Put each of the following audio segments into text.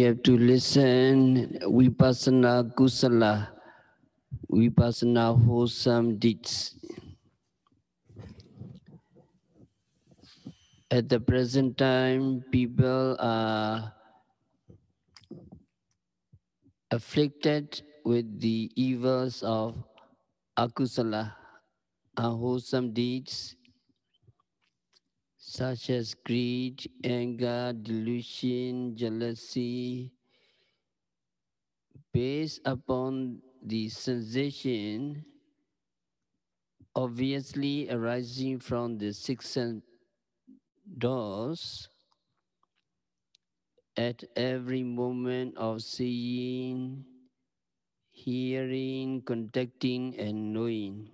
have to listen Vipassana Kusala, Vipassana wholesome deeds. At the present time, people are afflicted with the evils of akusala, unwholesome deeds, such as greed, anger, delusion, jealousy, based upon the sensation obviously arising from the six sense doors at every moment of seeing, hearing, contacting, and knowing.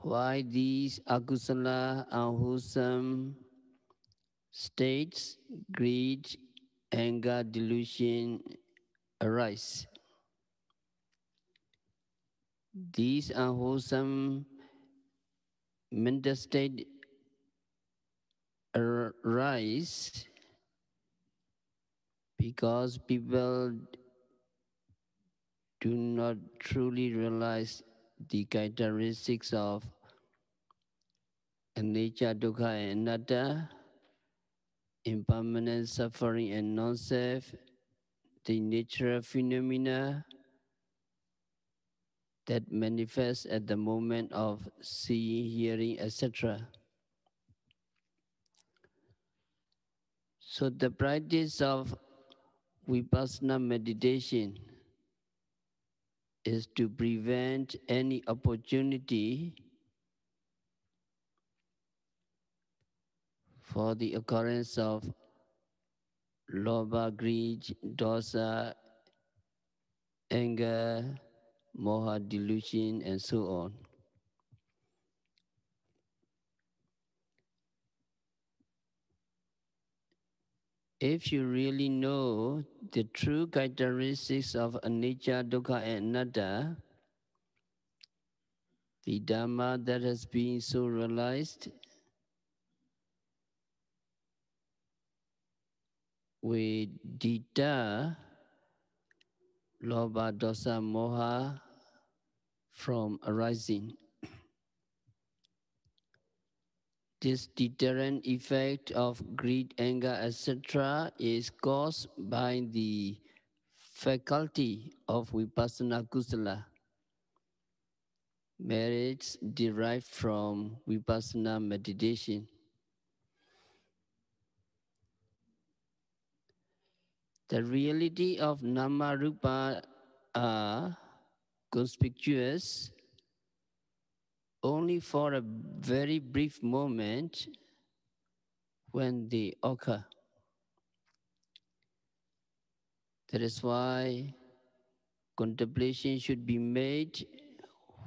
Why these akusala, unwholesome states, greed, anger, delusion arise? These unwholesome mental states arise because people do not truly realize the characteristics of anicca, dukkha, and anatta, impermanent, suffering, and non-self, the natural phenomena that manifest at the moment of seeing, hearing, etc. So the practice of Vipassana meditation is to prevent any opportunity for the occurrence of lobha, greed, dosa, anger, moha, delusion, and so on. If you really know the true characteristics of anicca, dukkha, and anatta, the Dhamma that has been so realized, we deter lobha, dosa, moha from arising. This deterrent effect of greed, anger, etc. is caused by the faculty of Vipassana Kusala, merits derived from Vipassana meditation. The reality of Nama Rupa are conspicuous only for a very brief moment when they occur. That is why contemplation should be made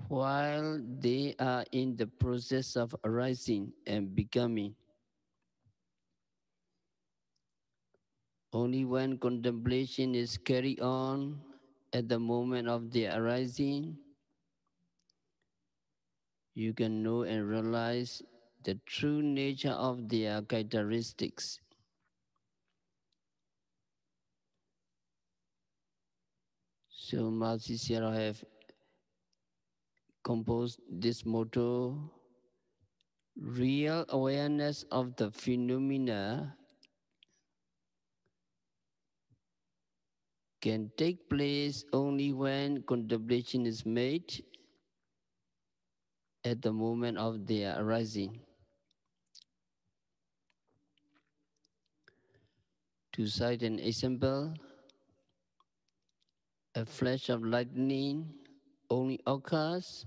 while they are in the process of arising and becoming. Only when contemplation is carried on at the moment of their arising, you can know and realize the true nature of their characteristics. So Mahasi Sayadaw have composed this motto: real awareness of the phenomena can take place only when contemplation is made at the moment of their arising. To cite an example, a flash of lightning only occurs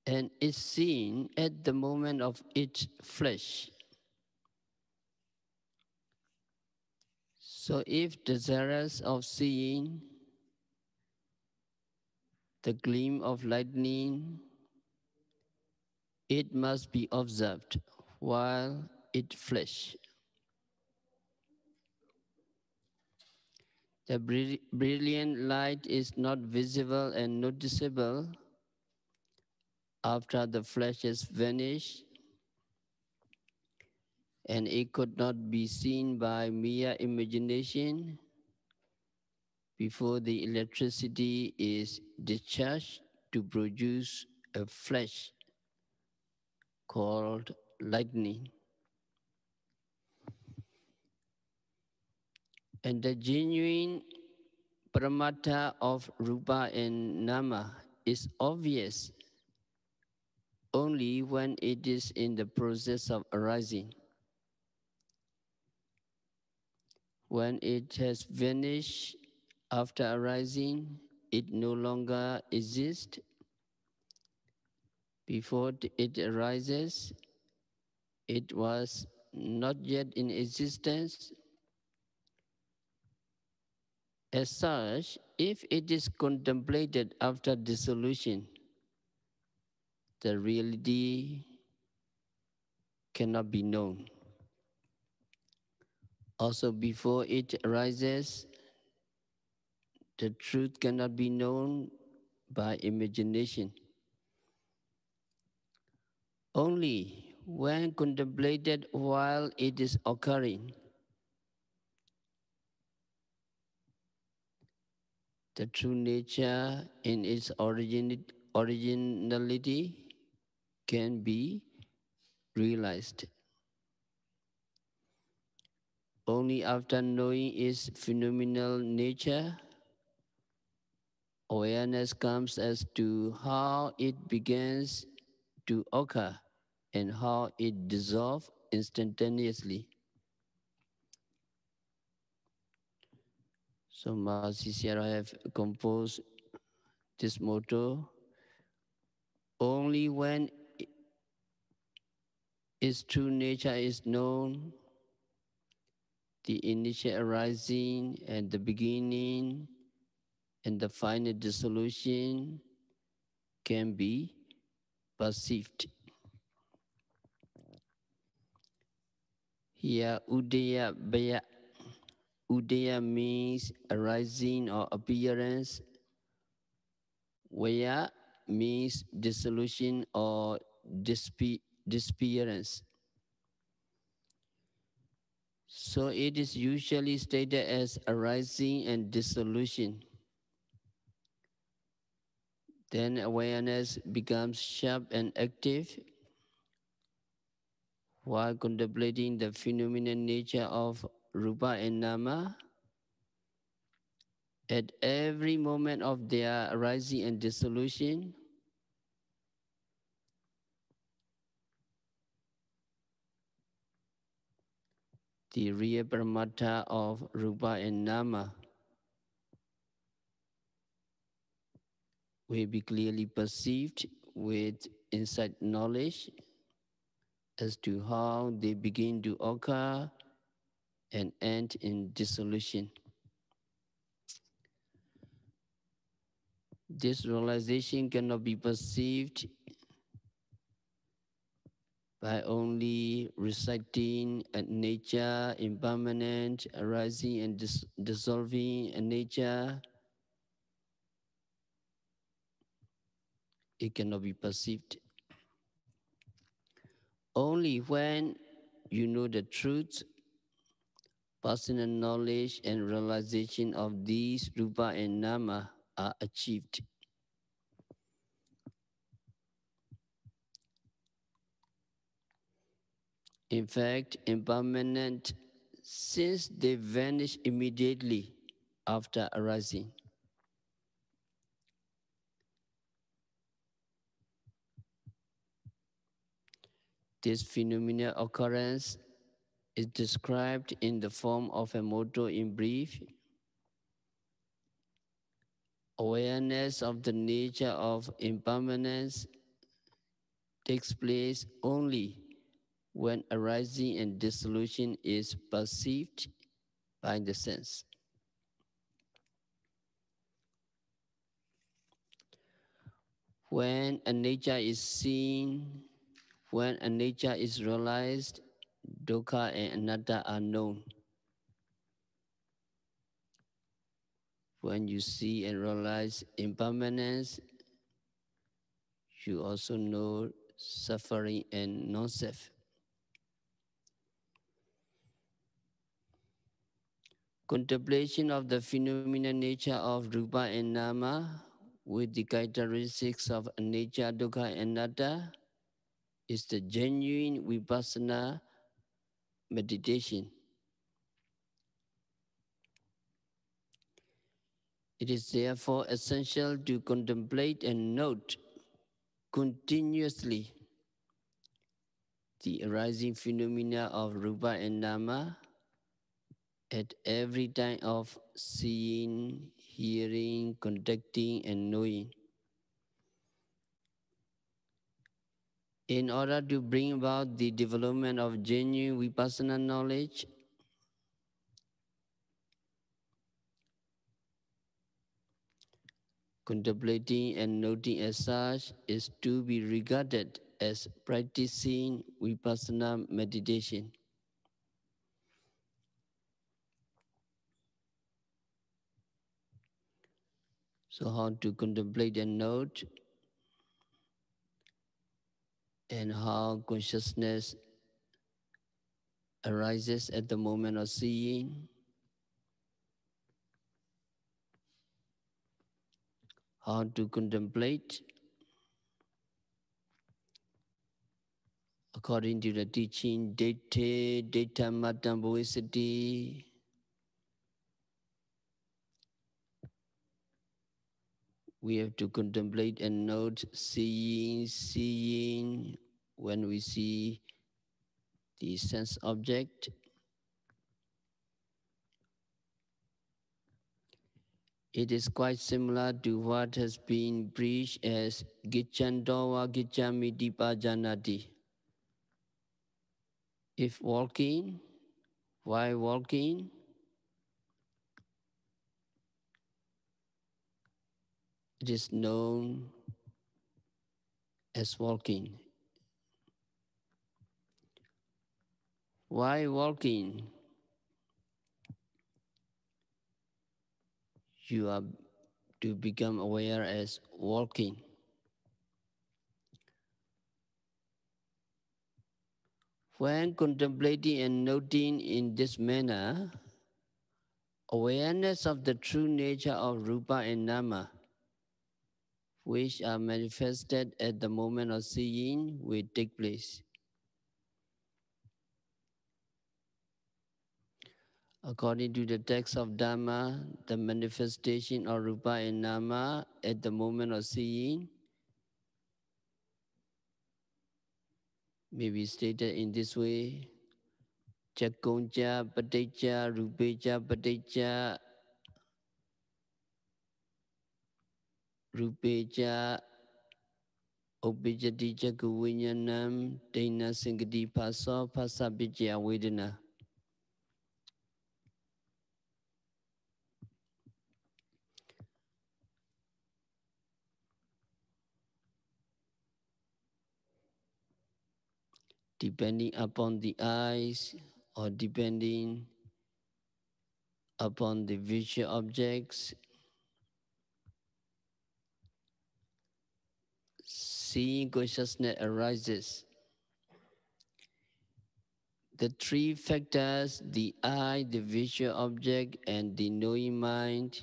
and is seen at the moment of its flash. So if desirous of seeing the gleam of lightning, it must be observed while it flashes. The brilliant light is not visible and noticeable after the flash has vanished, and it could not be seen by mere imagination before the electricity is discharged to produce a flash called lightning. And the genuine paramattha of rupa and nama is obvious only when it is in the process of arising. When it has vanished after arising, it no longer exists. Before it arises, it was not yet in existence. As such, if it is contemplated after dissolution, the reality cannot be known. Also, before it arises, the truth cannot be known by imagination. Only when contemplated while it is occurring, the true nature in its originality can be realized. Only after knowing its phenomenal nature, awareness comes as to how it begins to occur and how it dissolves instantaneously. So Mahasi Sierra have composed this motto: only when its true nature is known, the initial arising and the beginning and the final dissolution can be perceived. Here, Udaya Baya. Udaya means arising or appearance. Vaya means dissolution or disappearance. So it is usually stated as arising and dissolution. Then awareness becomes sharp and active while contemplating the phenomenal nature of rupa and nama. At every moment of their arising and dissolution, the real paramattha of rupa and nama will be clearly perceived with insight knowledge as to how they begin to occur and end in dissolution. This realization cannot be perceived by only reciting a nature, impermanent, arising and dissolving a nature. It cannot be perceived. Only when you know the truth, personal knowledge and realization of these rupa and nama are achieved. In fact, impermanent, since they vanish immediately after arising. This phenomenal occurrence is described in the form of a motto in brief. Awareness of the nature of impermanence takes place only when arising and dissolution is perceived by the sense. When a nature is seen, when a nature is realized, dukkha and anatta are known. When you see and realize impermanence, you also know suffering and non-self. Contemplation of the phenomenal nature of Rupa and Nama with the characteristics of Anicca, Dukkha, and Anatta is the genuine Vipassana meditation. It is therefore essential to contemplate and note continuously the arising phenomena of Rupa and Nama at every time of seeing, hearing, contacting, and knowing. In order to bring about the development of genuine Vipassana knowledge, contemplating and noting as such is to be regarded as practicing Vipassana meditation. So how to contemplate and note, and how consciousness arises at the moment of seeing, how to contemplate according to the teaching Dete, Deta Matam Bhuvisati. We have to contemplate and note seeing when we see the sense object. It is quite similar to what has been preached as Gichandowa Gichami Dipa Janati. If walking, while walking, it is known as walking. While walking, you are to become aware as walking. When contemplating and noting in this manner, awareness of the true nature of Rupa and Nama, which are manifested at the moment of seeing, will take place. According to the text of Dhamma, the manifestation of Rupa and Nama at the moment of seeing may be stated in this way: Chakunja Paticca, Rupeja Paticca, Rupeja Opijati Chakuvinyanam, Dena Singati Paso, Pasabhijya Vedana. Depending upon the eyes or depending upon the visual objects, seeing consciousness arises. The three factors, the eye, the visual object, and the knowing mind,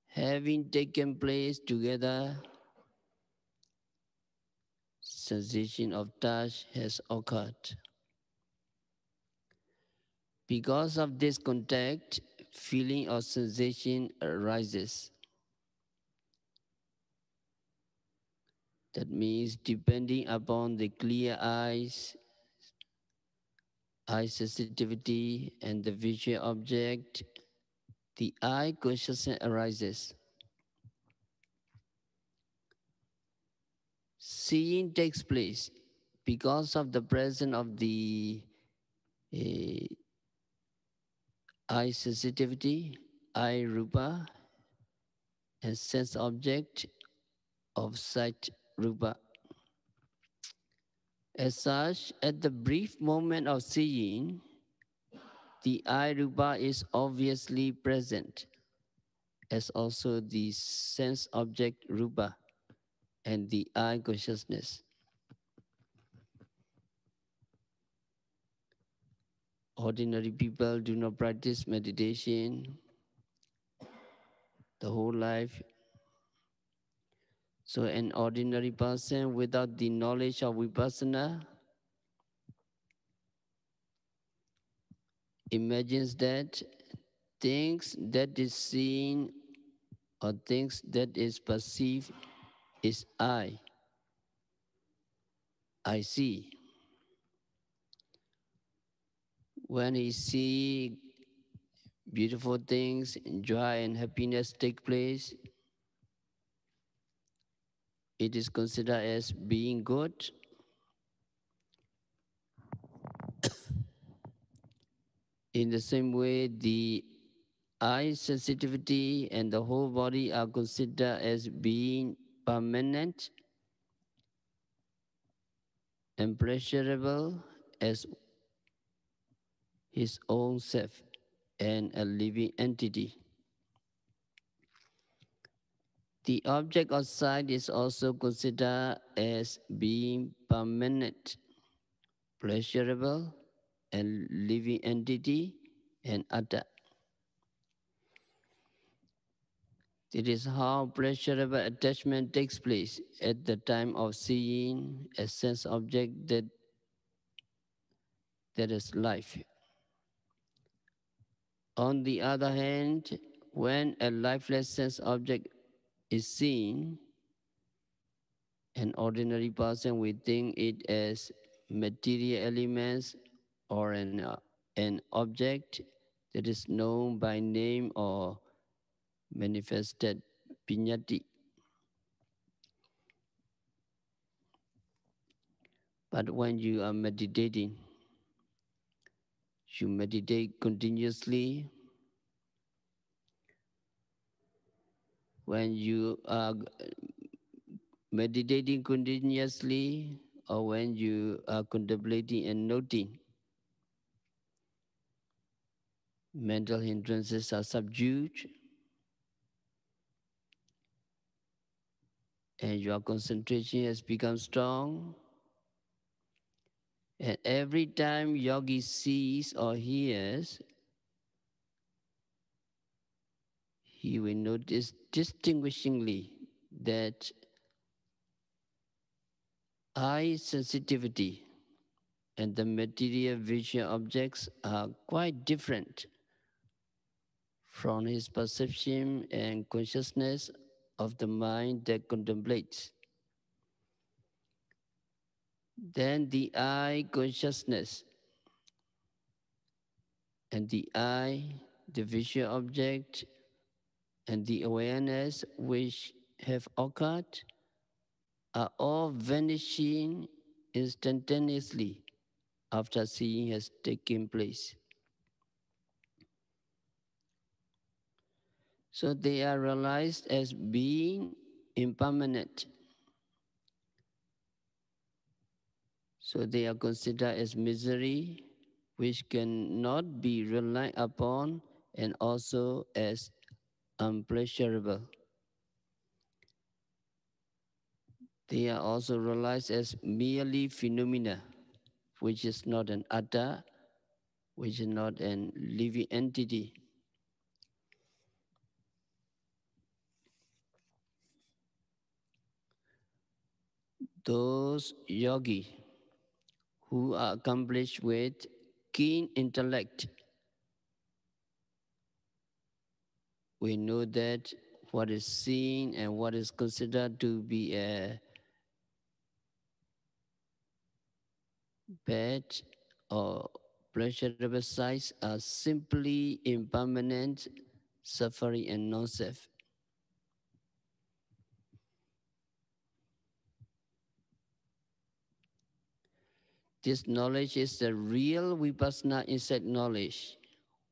having taken place together, sensation of touch has occurred. Because of this contact, feeling or sensation arises. That means depending upon the clear eyes, eye sensitivity, and the visual object, the eye consciousness arises. Seeing takes place because of the presence of the eye sensitivity, eye rupa, and sense object of sight rupa. As such, at the brief moment of seeing, the eye rupa is obviously present, as also the sense object rupa and the eye consciousness. ordinary people do not practice meditation the whole life. So an ordinary person without the knowledge of Vipassana imagines that things that is seen or things that is perceived is I see. When he see beautiful things, joy and happiness take place, it is considered as being good. In the same way, the eye sensitivity and the whole body are considered as being permanent and pleasurable as his own self and a living entity. The object of sight is also considered as being permanent, pleasurable, and living entity and atta. It is how pleasurable attachment takes place at the time of seeing a sense object that is life. On the other hand, when a lifeless sense object is seen, an ordinary person will think it as material elements or an object that is known by name or manifested piñati. But when you are meditating, you meditate continuously. When you are meditating continuously, or when you are contemplating and noting, mental hindrances are subdued and your concentration has become strong. And every time yogi sees or hears, he will notice distinguishingly that eye sensitivity and the material visual objects are quite different from his perception and consciousness of the mind that contemplates. Then the eye consciousness and the eye, the visual object, and the awareness which have occurred are all vanishing instantaneously after seeing has taken place. So they are realized as being impermanent. So they are considered as misery, which cannot be relied upon, and also as unpleasurable. They are also realized as merely phenomena, which is not an atta, which is not a living entity. Those yogi who are accomplished with keen intellect, we know that what is seen and what is considered to be a bad or pleasurable sights are simply impermanent, suffering, and non-self. This knowledge is the real Vipassana insight knowledge,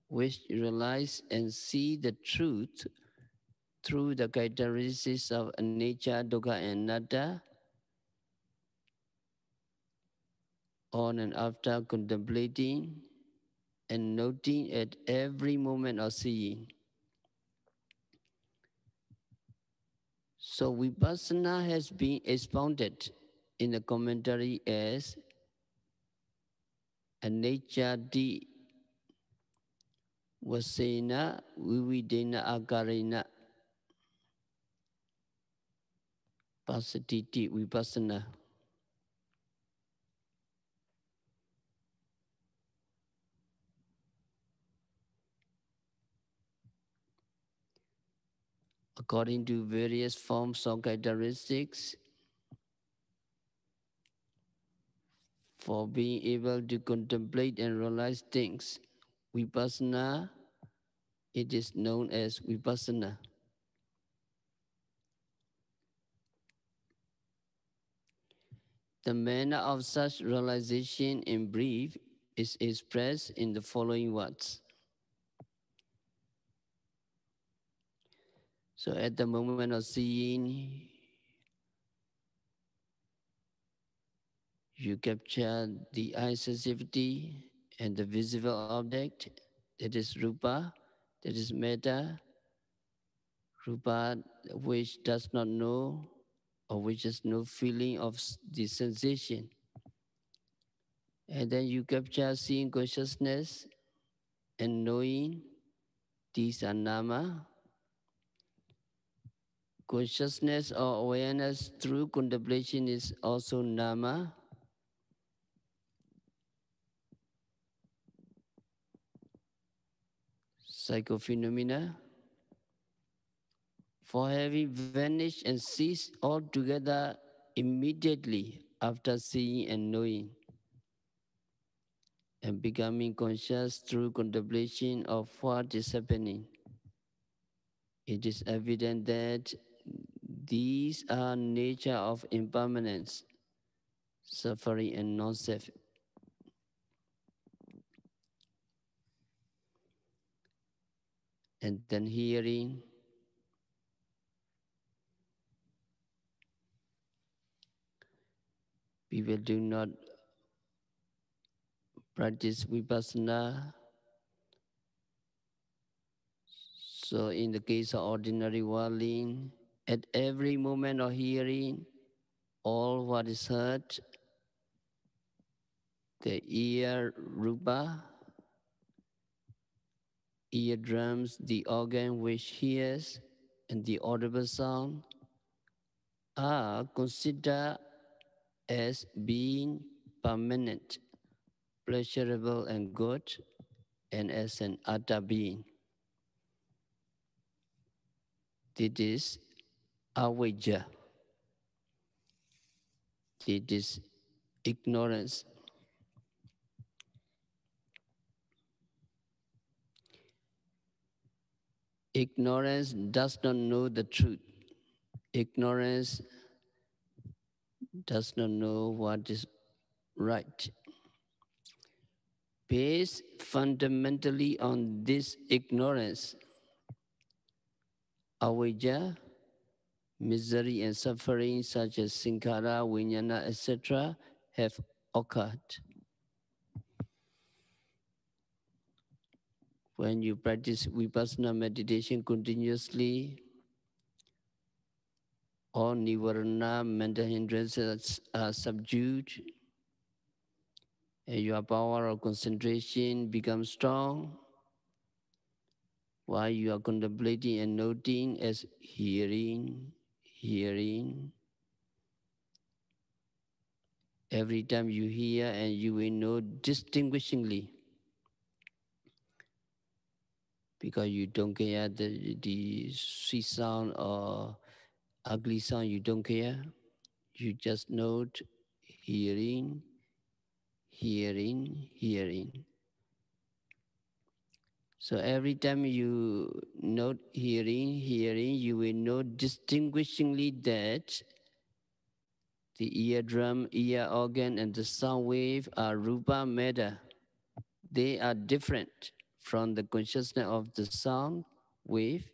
which realize and see the truth through the characteristics of anicca, dukkha, and anatta, on and after contemplating and noting at every moment of seeing. So Vipassana has been expounded in the commentary as anicca di Vasena Vividena Akarena Pasatiti Vipassana. According to various forms or characteristics, for being able to contemplate and realize things, Vipassana, it is known as Vipassana. The manner of such realization in brief is expressed in the following words. So at the moment of seeing, you capture the eye sensitivity and the visible object, that is rupa, that is metta, rupa which does not know or which has no feeling of the sensation. And then you capture seeing consciousness and knowing, these are nama. Consciousness or awareness through contemplation is also nama. Psychophenomena. For having vanished and ceased altogether immediately after seeing and knowing, and becoming conscious through contemplation of what is happening. It is evident that these are nature of impermanence, suffering and non-self. And then hearing, people do not practice Vipassana. So in the case of ordinary whirling, at every moment of hearing, all what is heard, the ear rupa, eardrums, the organ which hears, and the audible sound are considered as being permanent, pleasurable and good, and as an atta being. It is avijja. It is ignorance. Ignorance does not know the truth. Ignorance does not know what is right. Based fundamentally on this ignorance, avijja, misery and suffering such as sankhara, vijnana, etc. have occurred. When you practice Vipassana meditation continuously, all nivarana, mental hindrances are subdued, and your power of concentration becomes strong, while you are contemplating and noting as hearing. Every time you hear, and you will know distinguishingly, because you don't care the sweet sound or ugly sound, you don't care. You just note hearing. So every time you note hearing, you will know distinguishingly that the eardrum, ear organ, and the sound wave are rupa metta. They are different from the consciousness of the sound wave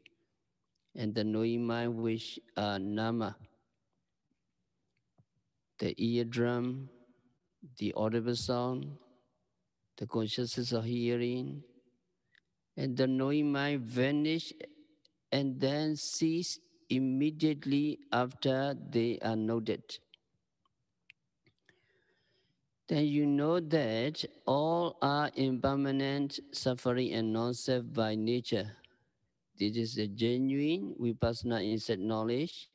and the knowing mind, which are nama. The eardrum, the audible sound, the consciousness of hearing, and the knowing mind vanish and then cease immediately after they are noted. then you know that all are impermanent, suffering, and non-self by nature. This is the genuine Vipassana insight knowledge,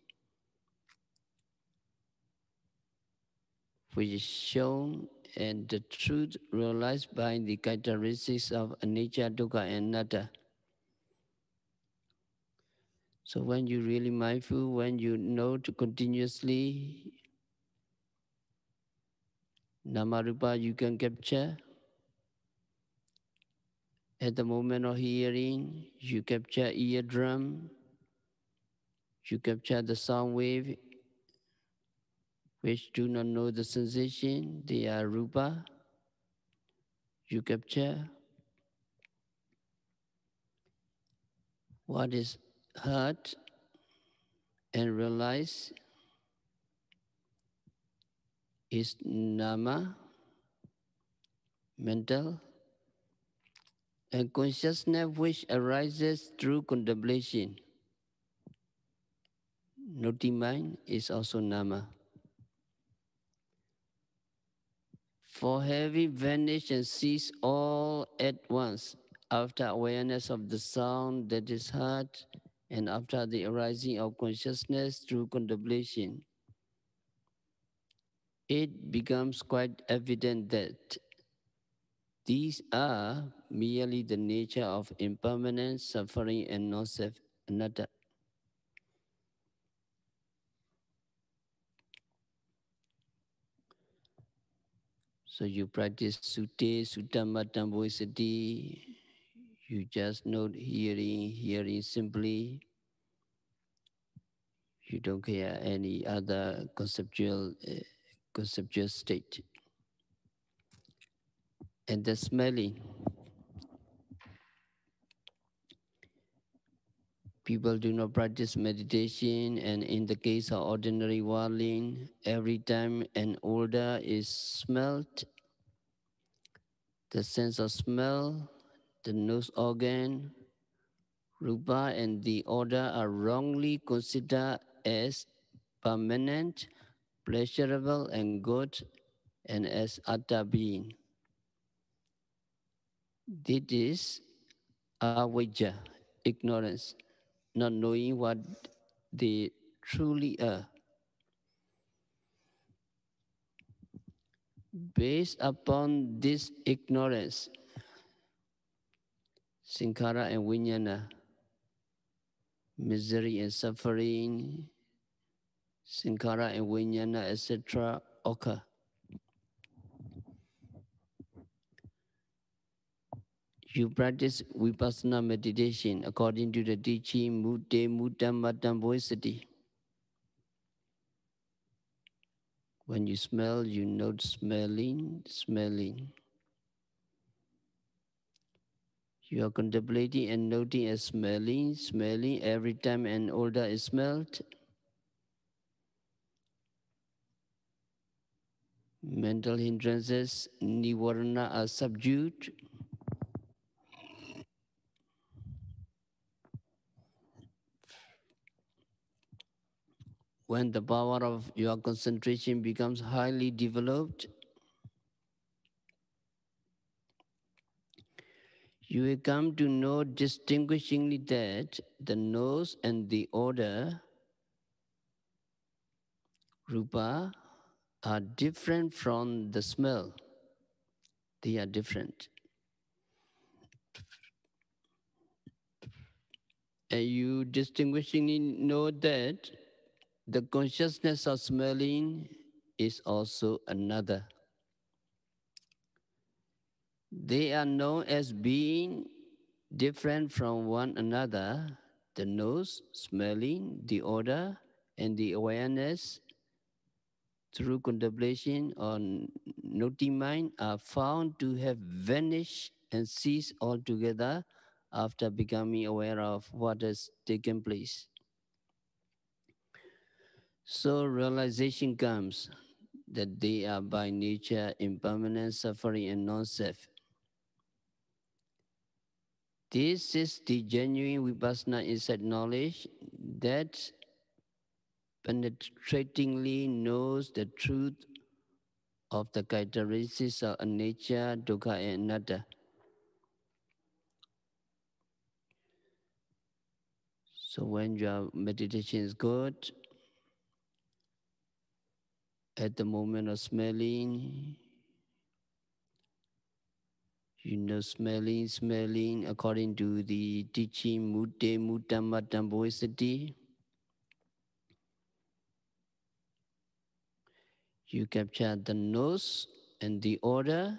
which is shown and the truth realized by the characteristics of anicca, dukkha, and anatta. So when you're really mindful, when you know to continuously Namarupa you can capture. At the moment of hearing, you capture eardrum, you capture the sound wave, which do not know the sensation, they are rupa. You capture what is heard and realize is nama, mental, and consciousness which arises through contemplation. Noti mind is also nama. For having vanished and ceased all at once, after awareness of the sound that is heard, and after the arising of consciousness through contemplation, it becomes quite evident that these are merely the nature of impermanence, suffering, and non-self anatta. So you practice sute, suttammatamboisati, you just note hearing simply. You don't care any other conceptual state. And the smelling. People do not practice meditation, and in the case of ordinary worldling, every time an odor is smelt, the sense of smell, the nose organ, rupa, and the odor are wrongly considered as permanent, pleasurable, and good, and as atta being. This is avijja, ignorance, not knowing what they truly are. Based upon this ignorance, sankhara and vijnana, misery and suffering, sankhara and vijnana, etc., occur. You practice Vipassana meditation according to the teaching Mute Muttam Mattam Boisati. When you smell, you note smelling. You are contemplating and noting as smelling every time an odor is smelled. Mental hindrances, nivarana, are subdued. When the power of your concentration becomes highly developed, you will come to know distinguishingly that the nose and the odor, rupa, are different from the smell. They are different. And you distinguishingly know that the consciousness of smelling is also another. They are known as being different from one another. The nose, smelling, the odor, and the awareness through contemplation on noti mind are found to have vanished and ceased altogether after becoming aware of what has taken place. So realization comes that they are by nature impermanent, suffering, and non-self. This is the genuine Vipassana insight knowledge that penetratingly knows the truth of the characteristics of anicca, dukkha, and anatta. So when your meditation is good, at the moment of smelling, smelling according to the teaching Mute Muttama Tamboisati. You capture the nose and the odor.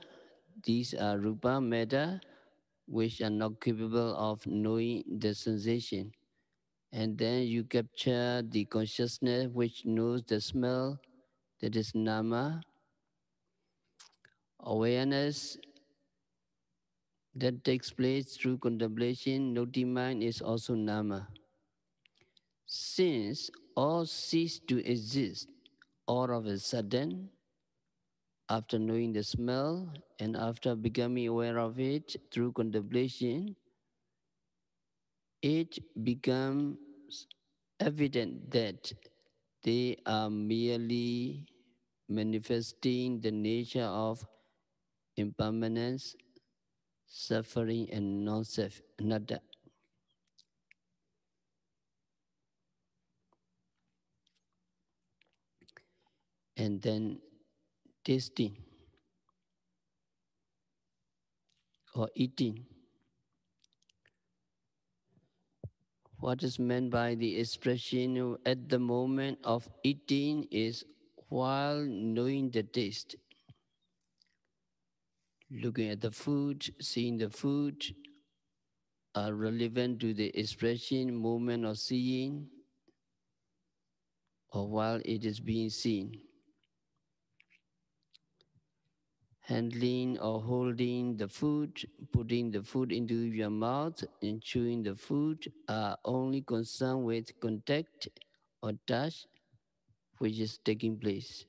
These are rupa metta, which are not capable of knowing the sensation. And then you capture the consciousness which knows the smell, that is nama. Awareness that takes place through contemplation, noting mind, is also nama. Since all cease to exist all of a sudden, after knowing the smell and after becoming aware of it through contemplation, it becomes evident that they are merely manifesting the nature of impermanence, suffering, and non-self, nada. And then tasting or eating. What is meant by the expression at the moment of eating is while knowing the taste. Looking at the food, seeing the food are relevant to the expression, moment of seeing, or while it is being seen. Handling or holding the food, putting the food into your mouth, and chewing the food are only concerned with contact or touch, which is taking place.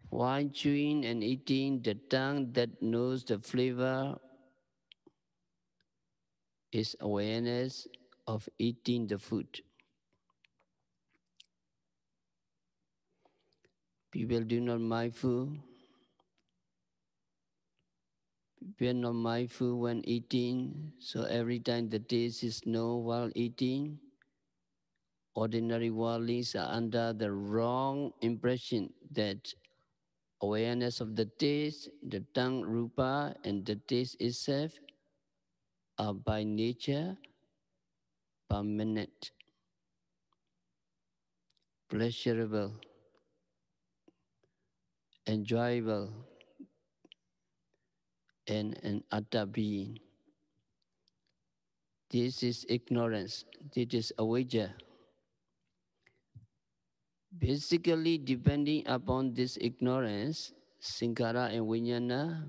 While chewing and eating, the tongue that knows the flavor is awareness of eating the food. People do not mindful. We are not mindful when eating, so every time the taste is known while eating, ordinary worldlings are under the wrong impression that awareness of the taste, the tongue rupa, and the taste itself are by nature permanent, pleasurable, enjoyable, and an atta being. This is ignorance. This is avijja. Basically, depending upon this ignorance, sankara and vijnana,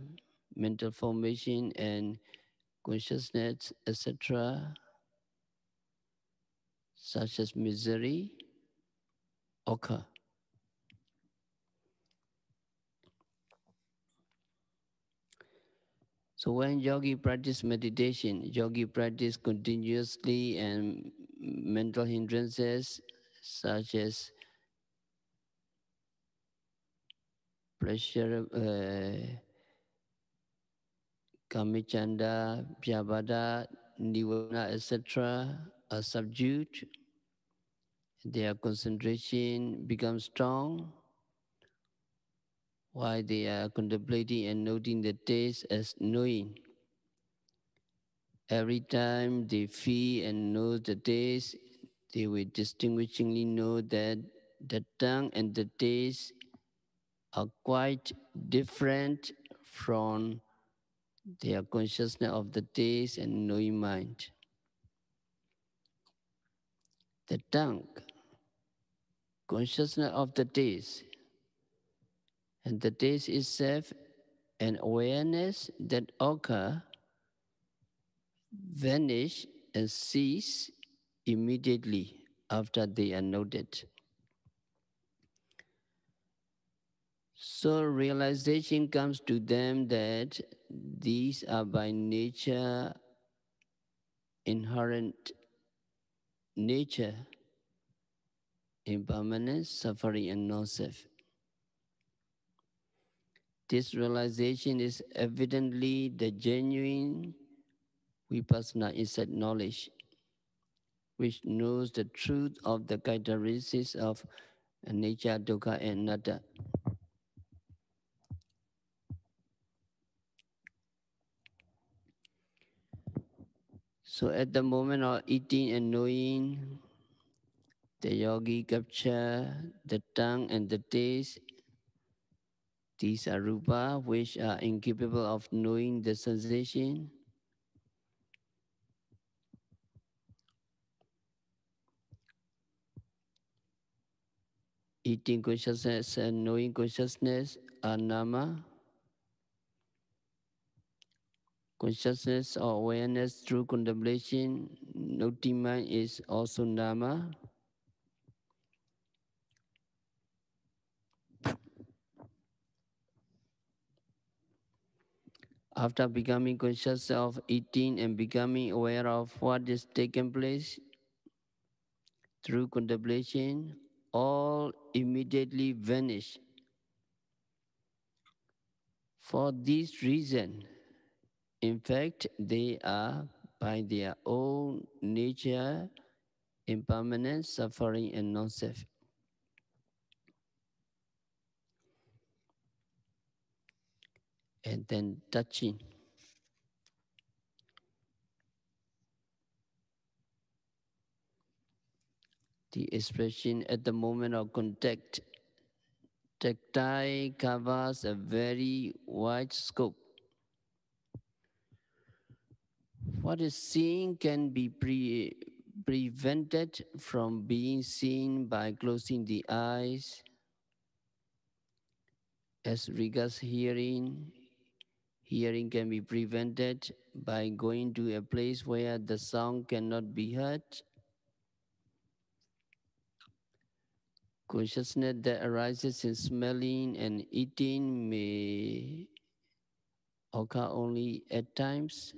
mental formation and consciousness, etc., such as misery, occur. So when yogi practice meditation, yogi practice continuously and mental hindrances such as pressure, kamicchanda, pyabada, nirvana, etc. are subdued. Their concentration becomes strong while they are contemplating and noting the taste as knowing. Every time they feel and know the taste, they will distinguishingly know that the tongue and the taste are quite different from their consciousness of the taste and knowing mind. The tongue, consciousness of the taste, and the taste itself and awareness that occur vanish and cease immediately after they are noted. So realization comes to them that these are by nature, inherent nature, impermanence, suffering, and non-self. This realization is evidently the genuine Vipassana insight knowledge, which knows the truth of the characteristics of nature, dukkha, and anatta. So at the moment of eating and knowing, the yogi capture the tongue and the taste. These are rupa, which are incapable of knowing the sensation. Eating consciousness and knowing consciousness are nama. Consciousness or awareness through contemplation, noting mind is also nama. After becoming conscious of eating and becoming aware of what is taking place through contemplation, all immediately vanish. For this reason, in fact, they are by their own nature impermanent, suffering, and non-self. And then touching. The expression at the moment of contact. Tactile covers a very wide scope. What is seen can be prevented from being seen by closing the eyes. As regards hearing, hearing can be prevented by going to a place where the sound cannot be heard. Consciousness that arises in smelling and eating may occur only at times.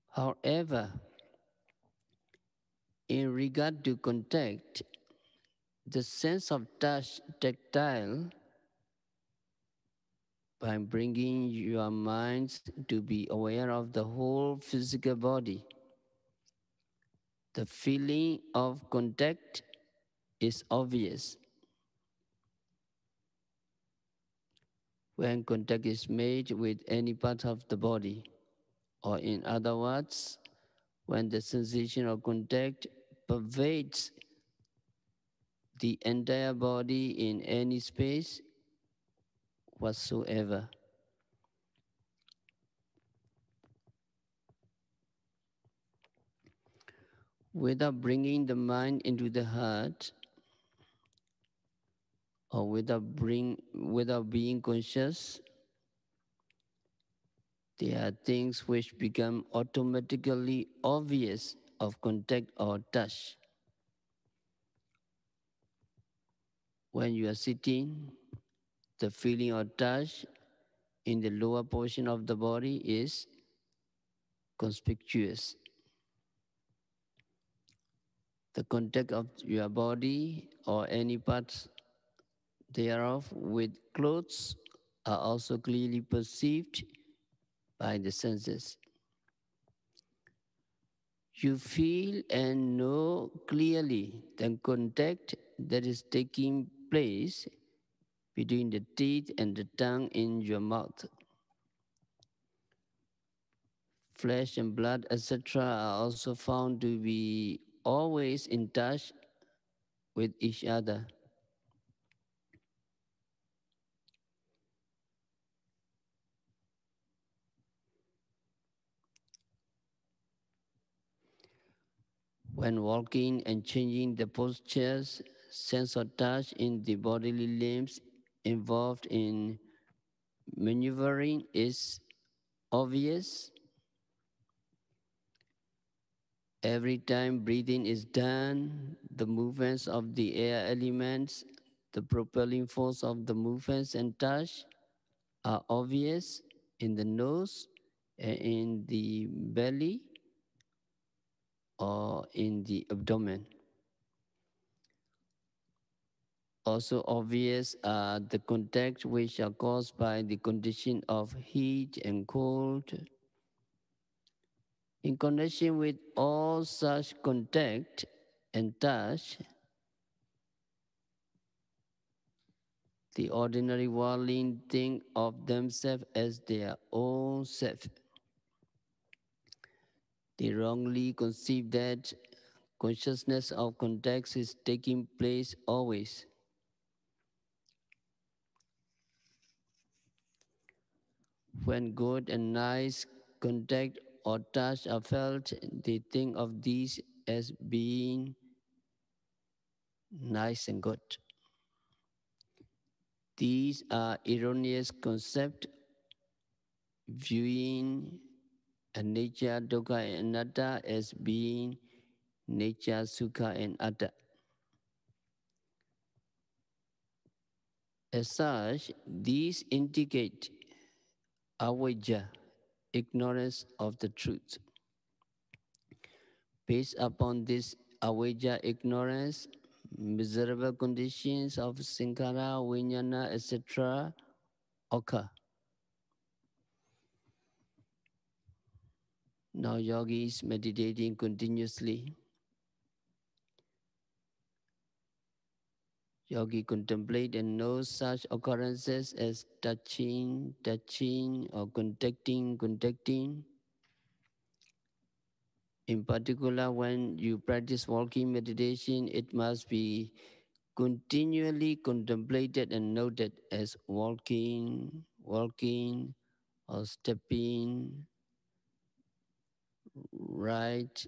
However, in regard to contact, the sense of touch, tactile, by bringing your minds to be aware of the whole physical body, the feeling of contact is obvious. When contact is made with any part of the body, or in other words, when the sensation of contact pervades the entire body in any space whatsoever. Without bringing the mind into the heart, or without being conscious, there are things which become automatically obvious of contact or touch. When you are sitting, the feeling of touch in the lower portion of the body is conspicuous. The contact of your body or any parts thereof with clothes are also clearly perceived by the senses. You feel and know clearly the contact that is taking place between the teeth and the tongue in your mouth. Flesh and blood, etc., are also found to be always in touch with each other. When walking and changing the postures, sense of touch in the bodily limbs involved in maneuvering is obvious. Every time breathing is done, the movements of the air elements, the propelling force of the movements and touch are obvious in the nose, in the belly, or in the abdomen. Also obvious are the contact which are caused by the condition of heat and cold. In connection with all such contact and touch, the ordinary worldling think of themselves as their own self. They wrongly conceive that consciousness of contact is taking place always. When good and nice contact or touch are felt, they think of these as being nice and good. These are erroneous concepts viewing anicca, dukkha, and anatta as being nature, sukha, and atta. As such, these indicate avijja, ignorance of the truth. Based upon this avijja ignorance, miserable conditions of sankhara, vijnana, etc. occur. Now yogi is meditating continuously. Yogi contemplate and knows such occurrences as touching, touching, or contacting, contacting. In particular, when you practice walking meditation, it must be continually contemplated and noted as walking, walking, or stepping, right,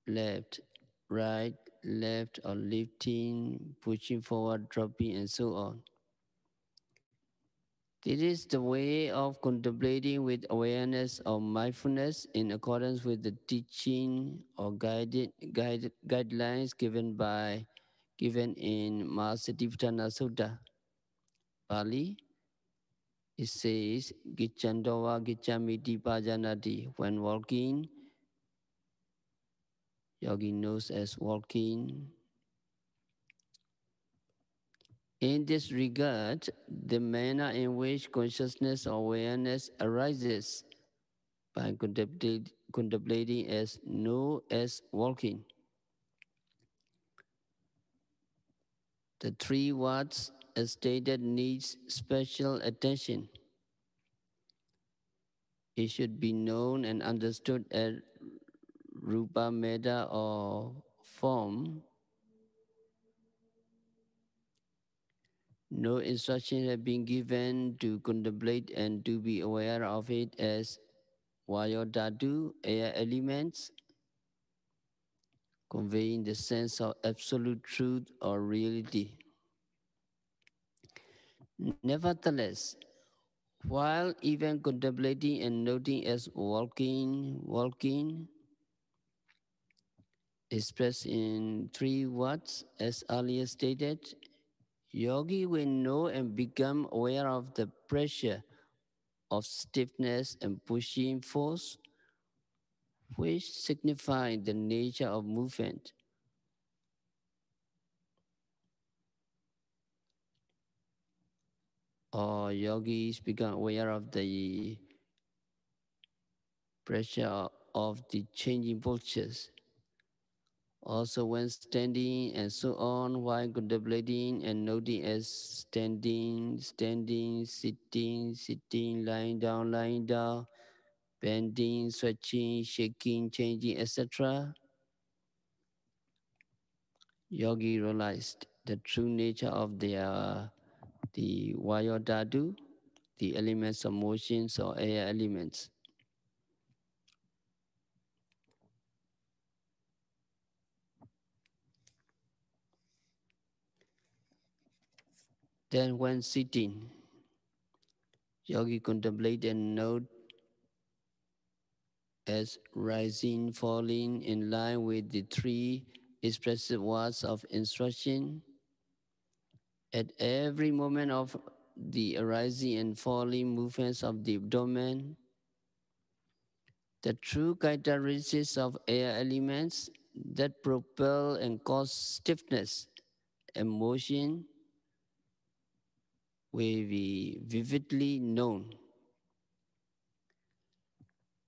left, right, left, or lifting, pushing forward, dropping, and so on. This is the way of contemplating with awareness or mindfulness in accordance with the teaching or guidelines given in Mahasatipatthana Sutta. Pali, it says, Gichandowa Gichamiti Pajanati. When walking, yogi knows as walking. In this regard, the manner in which consciousness or awareness arises by contemplating as know as walking. The three words as stated needs special attention. It should be known and understood as rupa metta or form. No instruction has been given to contemplate and to be aware of it as vayodhatu, air elements, conveying the sense of absolute truth or reality. Nevertheless, while even contemplating and noting as walking, walking, expressed in three words as earlier stated, yogi will know and become aware of the pressure of stiffness and pushing force, which signify the nature of movement. Or yogis become aware of the pressure of the changing postures. Also when standing and so on, while contemplating and noting as standing, standing, sitting, sitting, lying down, bending, stretching, shaking, changing, etc. Yogi realized the true nature of the vayodhatu, the elements of motions or air elements. Then when sitting, yogi contemplate and note as rising, falling in line with the three expressive words of instruction. At every moment of the arising and falling movements of the abdomen, the true characteristics of air elements that propel and cause stiffness and motion will be vividly known.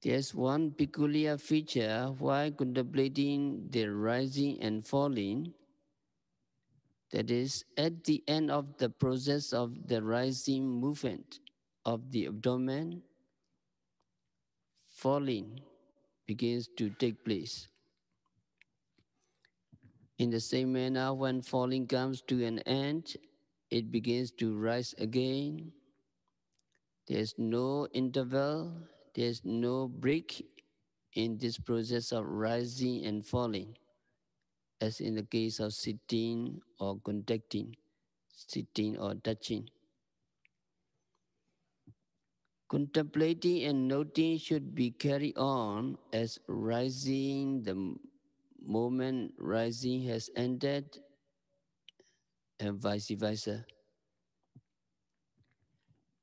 There's one peculiar feature while contemplating the rising and falling, that is, at the end of the process of the rising movement of the abdomen, falling begins to take place. In the same manner, when falling comes to an end, it begins to rise again. There's no interval, there's no break in this process of rising and falling, as in the case of sitting or contacting, sitting or touching. Contemplating and noting should be carried on as rising, the moment rising has ended, and vice versa.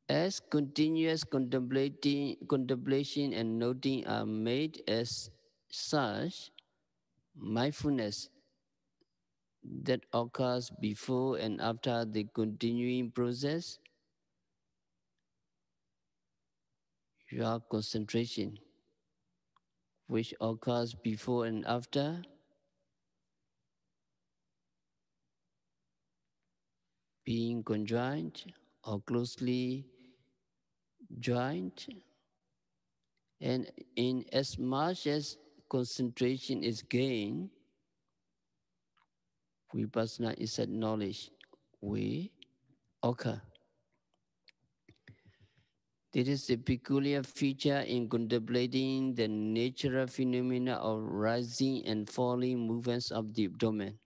As continuous contemplation and noting are made as such, mindfulness that occurs before and after the continuing process, your concentration, which occurs before and after, being conjoined or closely joined, and in as much as concentration is gained, Vipassana is that knowledge will occur. This is a peculiar feature in contemplating the natural phenomena of rising and falling movements of the abdomen.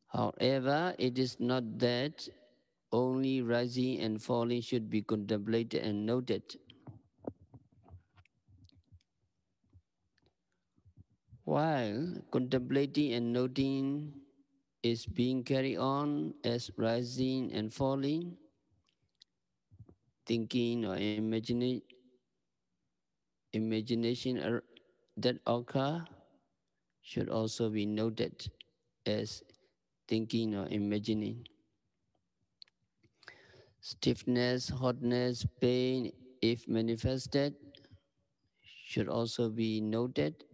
However, it is not that only rising and falling should be contemplated and noted. While contemplating and noting is being carried on as rising and falling, thinking or imagination that occur should also be noted as thinking or imagining. Stiffness, hotness, pain, if manifested, should also be noted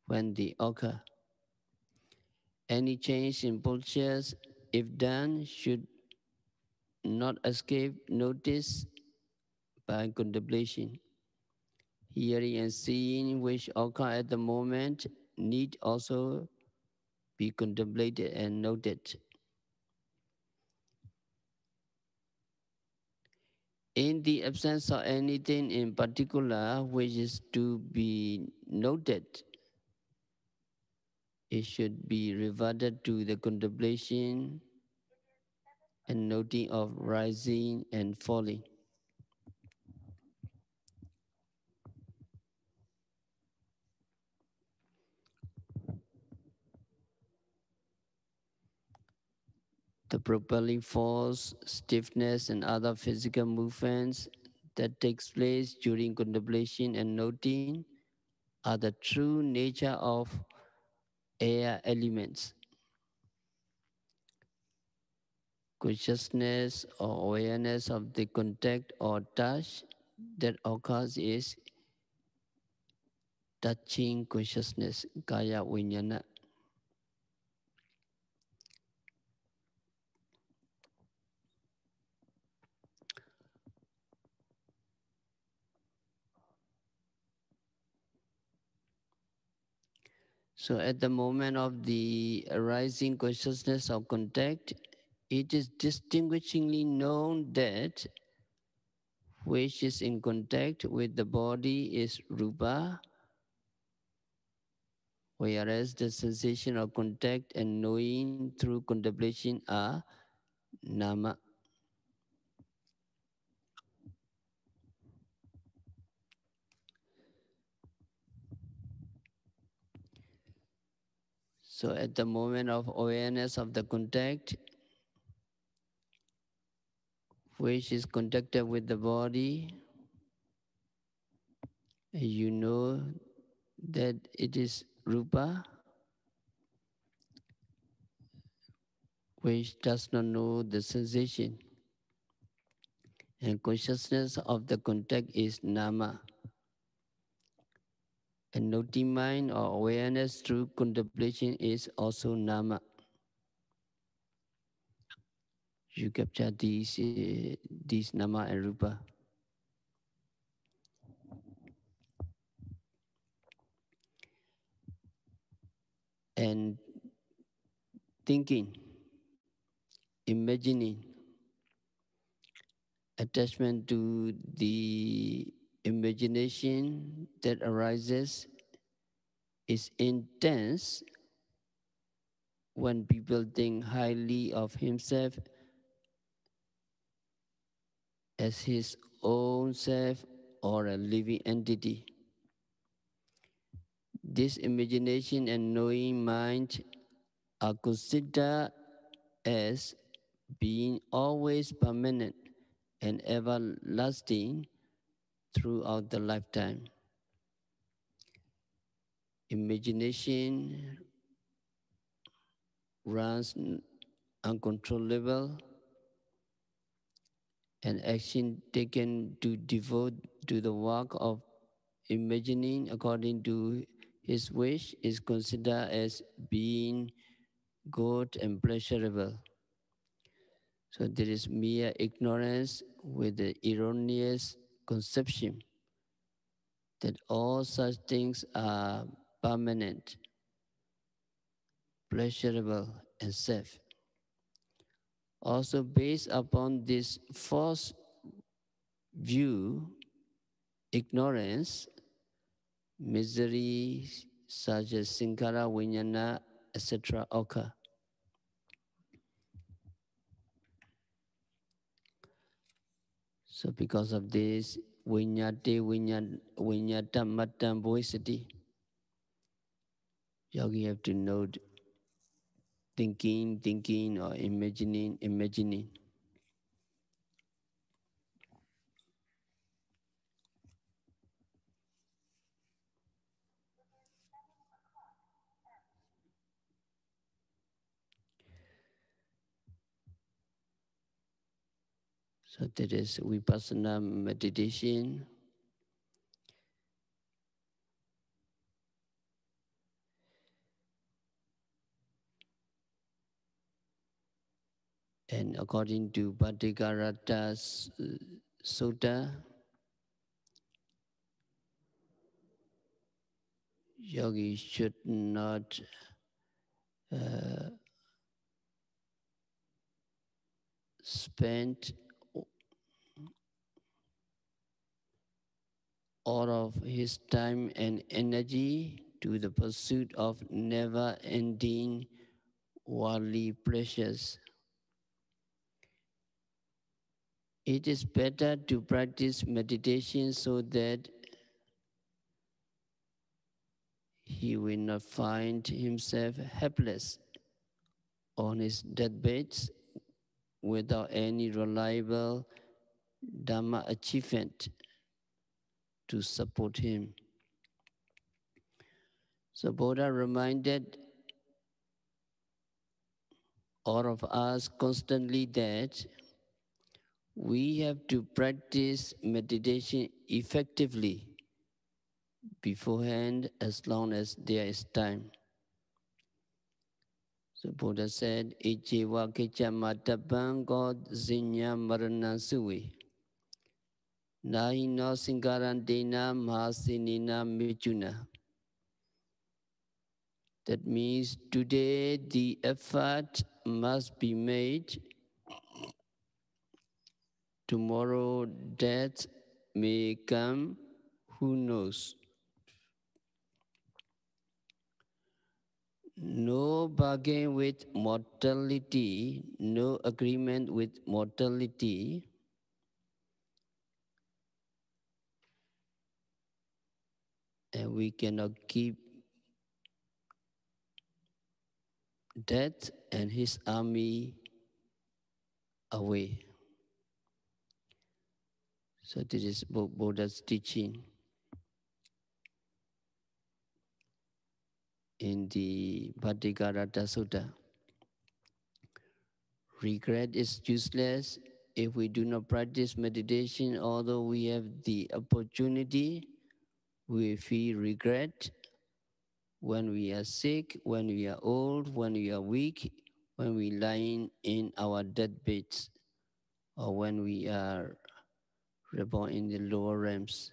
when they occur. Any change in postures, if done, should not escape notice by contemplation. Hearing and seeing which occur at the moment need also be contemplated and noted. In the absence of anything in particular which is to be noted, it should be reverted to the contemplation and noting of rising and falling. The propelling force, stiffness, and other physical movements that takes place during contemplation and noting are the true nature of air elements. Consciousness or awareness of the contact or touch that occurs is touching consciousness, kaya vinyana. So at the moment of the arising consciousness of contact, it is distinguishingly known that which is in contact with the body is rupa, whereas the sensation of contact and knowing through contemplation are nama. So at the moment of awareness of the contact, which is contacted with the body, you know that it is rupa, which does not know the sensation. And consciousness of the contact is nama. And noting mind or awareness through contemplation is also nama. You capture these nama and rupa. And thinking, imagining, attachment to the imagination that arises is intense when people think highly of himself as his own self or a living entity. This imagination and knowing mind are considered as being always permanent and everlasting throughout the lifetime. Imagination runs uncontrollable, and action taken to devote to the work of imagining according to his wish is considered as being good and pleasurable. So there is mere ignorance with the erroneous conception that all such things are permanent, pleasurable, and safe. Also, based upon this false view, ignorance, misery, such as Sankara, Vijnana, etc., occur. So, because of this, Vinyate, Vinyata, Mattam, Bodhisati, yogi have to note thinking, or imagining. So that is Vipassana meditation. And according to Bhattikarata Sutta, yogi should not spend all of his time and energy to the pursuit of never-ending worldly pleasures. It is better to practice meditation so that he will not find himself helpless on his deathbed without any reliable Dhamma achievement to support him. So Buddha reminded all of us constantly that we have to practice meditation effectively beforehand as long as there is time. So Buddha said, Ijewa kecha matapang god zinya marana suwe. Nahino singarandena mahasinina michuna. That means today the effort must be made. Tomorrow death may come, who knows? No bargain with mortality, no agreement with mortality. And we cannot keep death and his army away. So this is Buddha's teaching in the Bhattikarata Sutta. Regret is useless if we do not practice meditation, although we have the opportunity. We feel regret when we are sick, when we are old, when we are weak, when we lying in our deathbeds, or when we are reborn in the lower realms.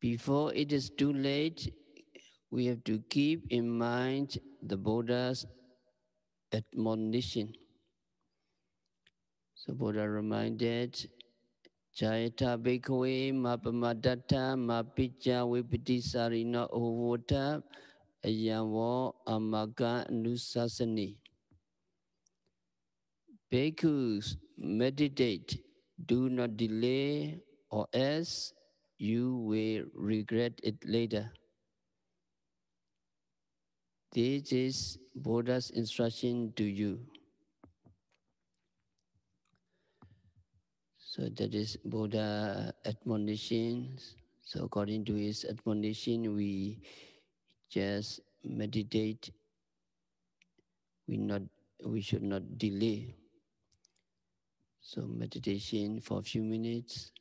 Before it is too late, we have to keep in mind the Buddha's admonition. So Buddha reminded, Jayata bhikkhave mapamadatta mapicca vipatisarina ovota ayavo amaka nusasani. Bhikkhus, meditate, do not delay, or else you will regret it later. This is Buddha's instruction to you. So that is Buddha admonition. So according to his admonition, we just meditate. We should not delay. So meditation for a few minutes.